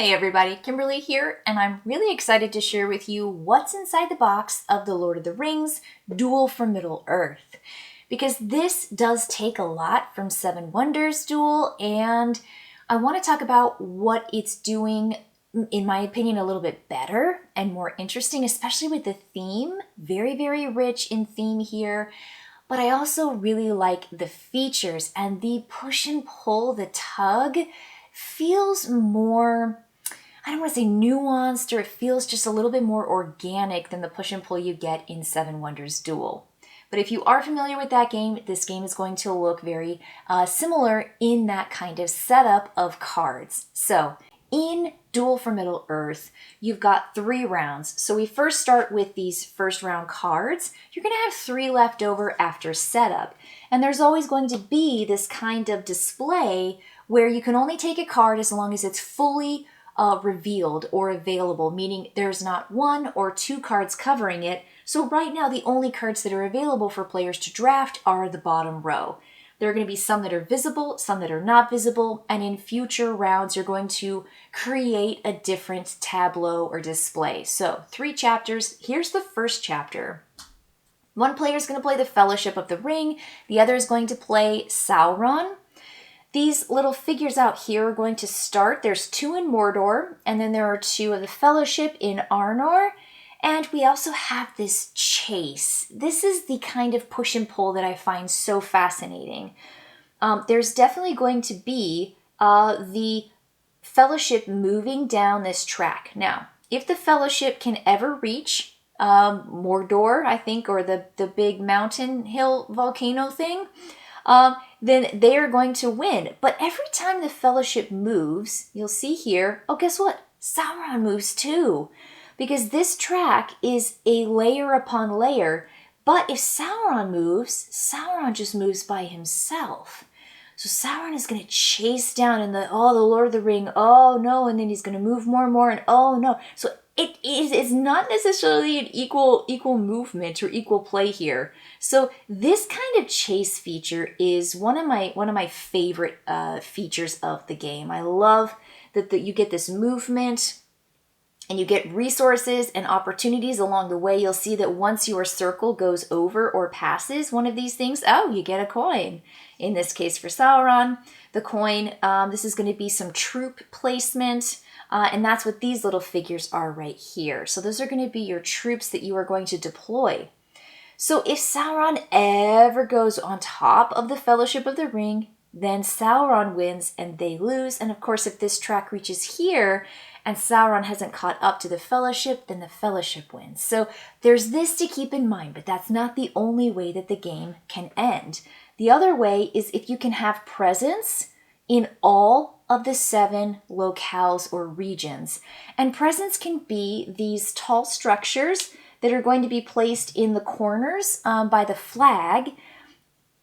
Hey everybody, Kimberly here, and I'm really excited to share with you what's inside the box of the Lord of the Rings Duel for Middle-earth. Because this does take a lot from Seven Wonders Duel, and I want to talk about what it's doing, in my opinion, a little bit better and more interesting, especially with the theme. Very, very rich in theme here. But I also really like the features, and the push and pull, the tug, feels more, I don't want to say nuanced, or it feels just a little bit more organic than the push and pull you get in Seven Wonders Duel. But if you are familiar with that game, this game is going to look very similar in that kind of setup of cards. So in Duel for Middle-earth, you've got 3 rounds. So we first start with these first round cards. You're going to have 3 left over after setup. And there's always going to be this kind of display where you can only take a card as long as it's fully revealed or available, meaning there's not 1 or 2 cards covering it. So right now, the only cards that are available for players to draft are the bottom row. There are going to be some that are visible, some that are not visible, and in future rounds, you're going to create a different tableau or display. So 3 chapters. Here's the first chapter. One player is going to play the Fellowship of the Ring. The other is going to play Sauron. These little figures out here are going to start. There's 2 in Mordor, and then there are 2 of the Fellowship in Arnor. And we also have this chase. This is the kind of push and pull that I find so fascinating. There's definitely going to be the Fellowship moving down this track. Now, if the Fellowship can ever reach Mordor, I think, or the big mountain hill volcano thing, then they are going to win. But every time the Fellowship moves, you'll see here, oh, guess what? Sauron moves too. Because this track is a layer upon layer. But if Sauron moves, Sauron just moves by himself. So Sauron is going to chase down and the Lord of the Ring, oh no, and then he's going to move more and more, and oh no. So it's not necessarily an equal movement or equal play here. So this kind of chase feature is one of my favorite features of the game. I love that you get this movement and you get resources and opportunities along the way. You'll see that once your circle goes over or passes one of these things, oh, you get a coin. In this case for Sauron, the coin, this is going to be some troop placement. And that's what these little figures are right here. So those are going to be your troops that you are going to deploy. So if Sauron ever goes on top of the Fellowship of the Ring, then Sauron wins and they lose. And of course, if this track reaches here and Sauron hasn't caught up to the Fellowship, then the Fellowship wins. So there's this to keep in mind, but that's not the only way that the game can end. The other way is if you can have presence in all of the 7 locales or regions. And presence can be these tall structures that are going to be placed in the corners by the flag,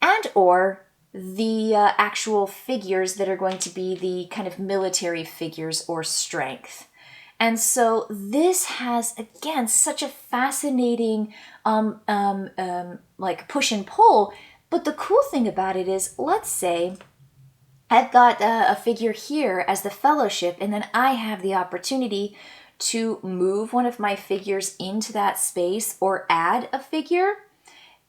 and or the actual figures that are going to be the kind of military figures or strength. And so this has, again, such a fascinating like push and pull. But the cool thing about it is, let's say I've got a figure here as the Fellowship, and then I have the opportunity to move one of my figures into that space or add a figure.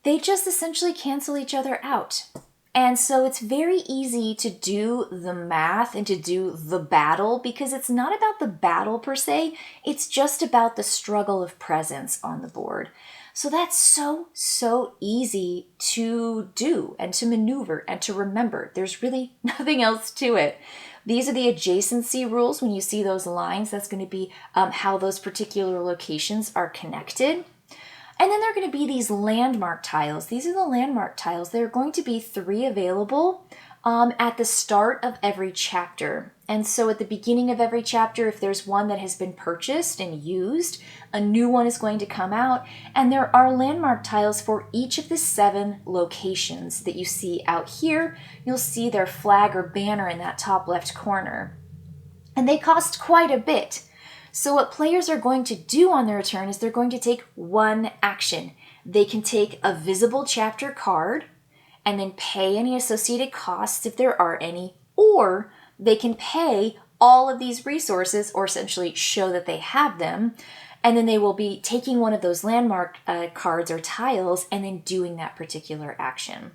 They just essentially cancel each other out. And so it's very easy to do the math and to do the battle, because it's not about the battle per se, it's just about the struggle of presence on the board. So that's so easy to do and to maneuver and to remember. There's really nothing else to it. These are the adjacency rules. When you see those lines, that's going to be how those particular locations are connected. And then there are going to be these landmark tiles. These are the landmark tiles. There are going to be 3 available at the start of every chapter. And so at the beginning of every chapter, if there's one that has been purchased and used, a new one is going to come out. And there are landmark tiles for each of the 7 locations that you see out here. You'll see their flag or banner in that top left corner. And they cost quite a bit. So what players are going to do on their turn is they're going to take one action. They can take a visible chapter card and then pay any associated costs if there are any, or they can pay all of these resources, or essentially show that they have them, and then they will be taking one of those landmark cards or tiles and then doing that particular action.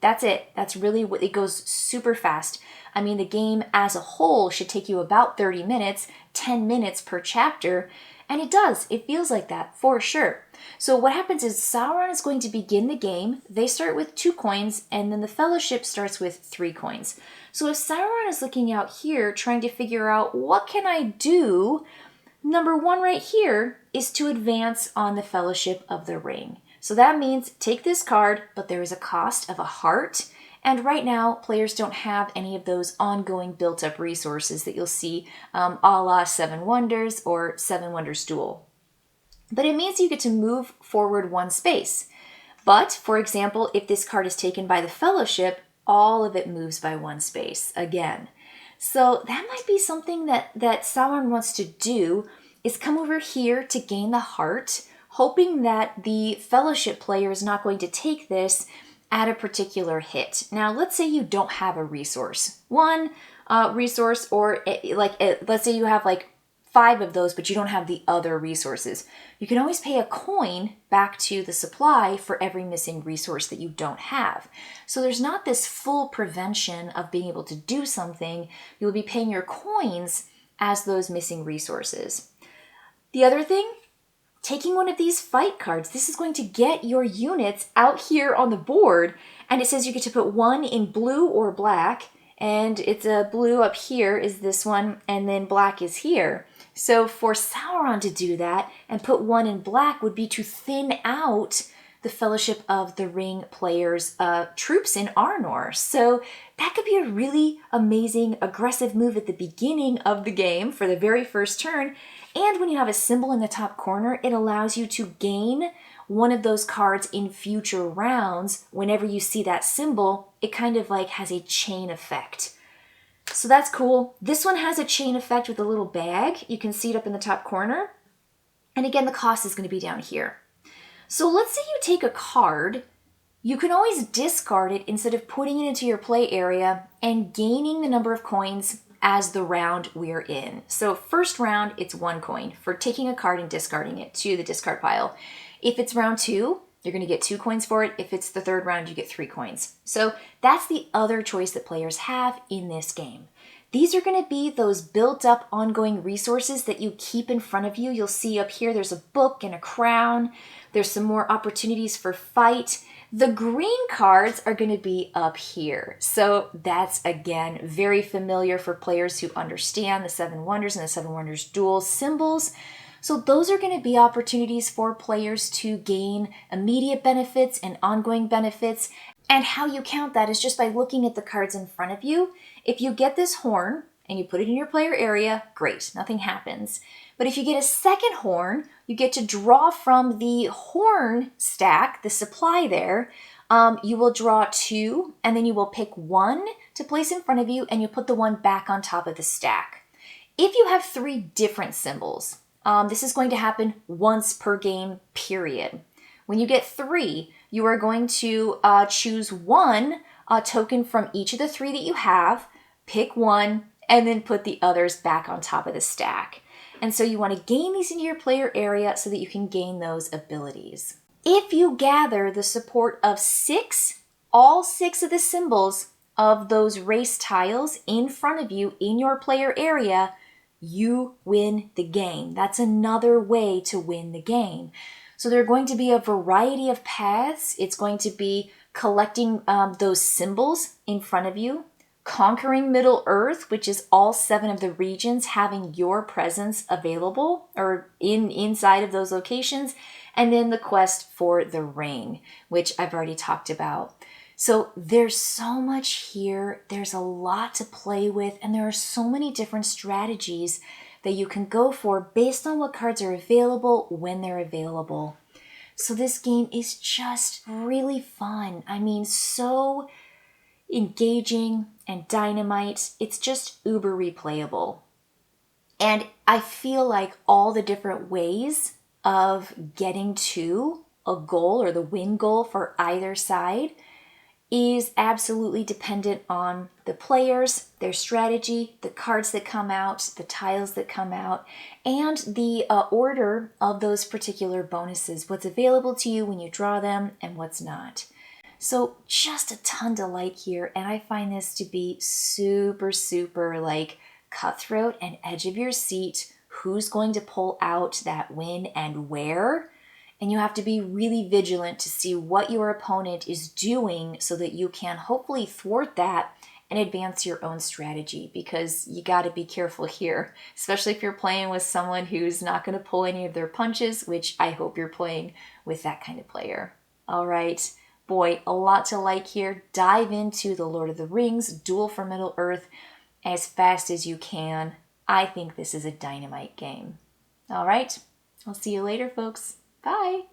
That's it. That's really what it goes super fast. I mean, the game as a whole should take you about 30 minutes, 10 minutes per chapter, and it does. It feels like that for sure. So what happens is Sauron is going to begin the game. They start with 2 coins, and then the Fellowship starts with 3 coins. So if Sauron is looking out here trying to figure out what can I do, number 1 right here is to advance on the Fellowship of the Ring. So that means take this card, but there is a cost of a heart. And right now, players don't have any of those ongoing built-up resources that you'll see a la Seven Wonders or Seven Wonders Duel. But it means you get to move forward 1 space. But, for example, if this card is taken by the Fellowship, all of it moves by 1 space again. So that might be something that Sauron wants to do, is come over here to gain the heart, hoping that the Fellowship player is not going to take this at a particular hit. Now, let's say you don't have a resource. One resource, or let's say you have like 5 of those, but you don't have the other resources. You can always pay a coin back to the supply for every missing resource that you don't have. So there's not this full prevention of being able to do something. You'll be paying your coins as those missing resources. The other thing, taking one of these fight cards, this is going to get your units out here on the board, and it says you get to put 1 in blue or black, and it's a blue up here is this one, and then black is here. So for Sauron to do that and put 1 in black would be to thin out the Fellowship of the Ring players' troops in Arnor. So that could be a really amazing, aggressive move at the beginning of the game for the very first turn. And when you have a symbol in the top corner, it allows you to gain one of those cards in future rounds. Whenever you see that symbol, it kind of like has a chain effect. So that's cool. This one has a chain effect with a little bag. You can see it up in the top corner. And again, the cost is going to be down here. So let's say you take a card. You can always discard it instead of putting it into your play area and gaining the number of coins as the round we're in. So first round, it's 1 coin for taking a card and discarding it to the discard pile. If it's round 2, you're going to get 2 coins for it. If it's the 3rd round, you get 3 coins. So that's the other choice that players have in this game. These are going to be those built up ongoing resources that you keep in front of you. You'll see up here there's a book and a crown. There's some more opportunities for fight. The green cards are going to be up here. So that's, again, very familiar for players who understand the Seven Wonders and the Seven Wonders Duel symbols. So those are going to be opportunities for players to gain immediate benefits and ongoing benefits. And how you count that is just by looking at the cards in front of you. If you get this horn and you put it in your player area, great, nothing happens. But if you get a second horn, you get to draw from the horn stack, the supply there. You will draw 2, and then you will pick 1 to place in front of you, and you put the 1 back on top of the stack. If you have 3 different symbols, this is going to happen once per game, period. When you get 3, you are going to choose 1 token from each of the 3 that you have, pick 1, and then put the others back on top of the stack. And so you want to gain these into your player area so that you can gain those abilities. If you gather the support of 6, all 6 of the symbols of those race tiles in front of you in your player area, you win the game. That's another way to win the game. So there are going to be a variety of paths. It's going to be collecting those symbols in front of you, conquering Middle Earth, which is all 7 of the regions having your presence available or inside of those locations, and then the quest for the ring, which I've already talked about. So there's so much here. There's a lot to play with, and there are so many different strategies that you can go for based on what cards are available when they're available. So this game is just really fun. I mean, so engaging and dynamite. It's just uber replayable. And I feel like all the different ways of getting to a goal or the win goal for either side is absolutely dependent on the players, their strategy, the cards that come out, the tiles that come out, and the order of those particular bonuses, what's available to you when you draw them and what's not. So just a ton to like here, and I find this to be super, super like cutthroat and edge of your seat. Who's going to pull out that win and where? And you have to be really vigilant to see what your opponent is doing so that you can hopefully thwart that and advance your own strategy, because you got to be careful here, especially if you're playing with someone who's not going to pull any of their punches, which I hope you're playing with that kind of player. All right, boy, a lot to like here. Dive into the Lord of the Rings Duel for Middle-earth as fast as you can. I think this is a dynamite game. All right, I'll see you later, folks. Bye.